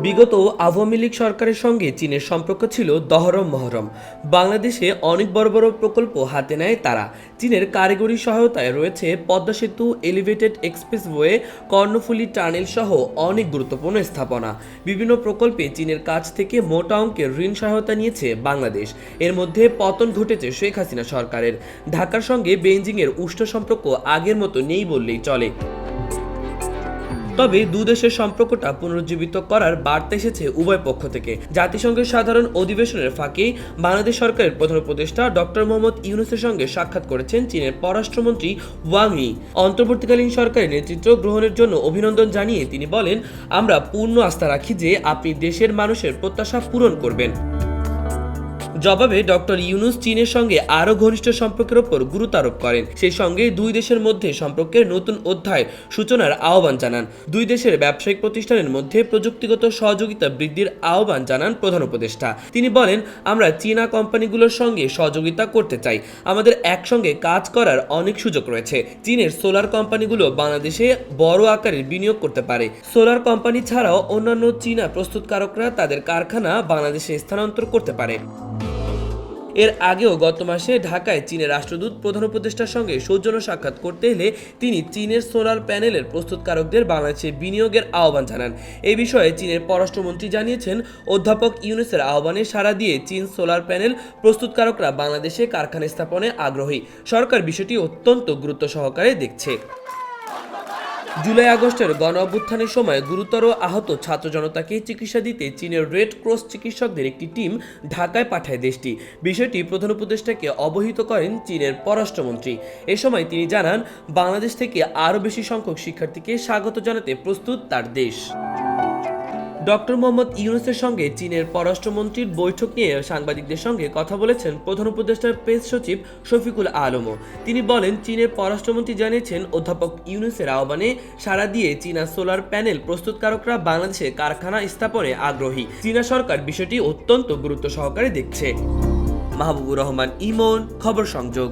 বিগত আওয়ামী লীগ সরকারের সঙ্গে চীনের সম্পর্ক ছিল দহরম মহরম। বাংলাদেশে অনেক বড় বড় প্রকল্প হাতে নেয় তারা। চীনের কারিগরি সহায়তায় রয়েছে পদ্মা সেতু, এলিভেটেড এক্সপ্রেসওয়ে, কর্ণফুলী টানেল সহ অনেক গুরুত্বপূর্ণ স্থাপনা। বিভিন্ন প্রকল্পে চীনের কাছ থেকে মোটা অঙ্কের ঋণ সহায়তা নিয়েছে বাংলাদেশ। এর মধ্যে পতন ঘটেছে শেখ হাসিনা সরকারের। ঢাকার সঙ্গে বেইজিংয়ের উষ্ণ সম্পর্ক আগের মতো নেই বললেই চলে। তবে দুদেশের সম্পর্কটা পুনরুজ্জীবিত করার বার্তা এসেছে উভয় পক্ষ থেকে। জাতিসংঘের সাধারণ অধিবেশনের ফাঁকেই বাংলাদেশ সরকারের প্রধান উপদেষ্টা ডক্টর মোহাম্মদ ইউনূসের সঙ্গে সাক্ষাৎ করেছেন চীনের পররাষ্ট্রমন্ত্রী ওয়াং ই। অন্তর্বর্তীকালীন সরকারের নেতৃত্ব গ্রহণের জন্য অভিনন্দন জানিয়ে তিনি বলেন, আমরা পূর্ণ আস্থা রাখি যে আপনি দেশের মানুষের প্রত্যাশা পূরণ করবেন। জবাবে ডক্টর ইউনূস চীনের সঙ্গে আরও ঘনিষ্ঠ সম্পর্কের ওপর গুরুত্ব আরোপ করেন। সেই সঙ্গে দুই দেশের মধ্যে সম্পর্কের নতুন অধ্যায় সূচনার আহ্বান জানান। দুই দেশের ব্যবসায়িক প্রতিষ্ঠানের মধ্যে প্রযুক্তিগত সহযোগিতা বৃদ্ধির আহ্বান জানান প্রধান উপদেষ্টা। তিনি বলেন, আমরা চীনা কোম্পানিগুলোর সঙ্গে সহযোগিতা করতে চাই। আমাদের একসঙ্গে কাজ করার অনেক সুযোগ রয়েছে। চীনের সোলার কোম্পানিগুলো বাংলাদেশে বড় আকারের বিনিয়োগ করতে পারে। সোলার কোম্পানি ছাড়াও অন্যান্য চীনা প্রস্তুতকারকরা তাদের কারখানা বাংলাদেশে স্থানান্তর করতে পারে। এর আগেও গত মাসে ঢাকায় চীনের রাষ্ট্রদূত প্রধান উপদেষ্টার সঙ্গে সৌজন্য সাক্ষাৎ করতে এলে তিনি চীনের সোলার প্যানেলের প্রস্তুতকারকদের বাংলাদেশে বিনিয়োগের আহ্বান জানান। এই বিষয়ে চীনের পররাষ্ট্রমন্ত্রী জানিয়েছেন, অধ্যাপক ইউনূসের আহ্বানে সাড়া দিয়ে চীন সোলার প্যানেল প্রস্তুতকারকরা বাংলাদেশে কারখানা স্থাপনে আগ্রহী। সরকার বিষয়টি অত্যন্ত গুরুত্ব সহকারে দেখছে। জুলাই আগস্টের গণ অভ্যুত্থানের সময় গুরুতর আহত ছাত্র জনতাকে চিকিৎসা দিতে চীনের রেড ক্রস চিকিৎসকদের একটি টিম ঢাকায় পাঠায় দেশটি। বিষয়টি প্রধান উপদেষ্টাকে অবহিত করেন চীনের পররাষ্ট্রমন্ত্রী। এ সময় তিনি জানান, বাংলাদেশ থেকে আরও বেশি সংখ্যক শিক্ষার্থীকে স্বাগত জানাতে প্রস্তুত তার দেশ। ডক্টর মোহাম্মদ ইউনূসের সঙ্গে চীনের পররাষ্ট্রমন্ত্রীর বৈঠক নিয়ে সাংবাদিকদের সঙ্গে কথা বলেছেন প্রধান উপদেষ্টার প্রেস সচিব শফিকুল আলমও। তিনি বলেন, চীনের পররাষ্ট্রমন্ত্রী জানিয়েছেন, অধ্যাপক ইউনূসের আহ্বানে সাড়া দিয়ে চীনা সোলার প্যানেল প্রস্তুতকারকরা বাংলাদেশে কারখানা স্থাপনে আগ্রহী। চীনা সরকার বিষয়টি অত্যন্ত গুরুত্ব সহকারে দেখছে। মাহবুবুর রহমান ইমন, খবর সংযোগ।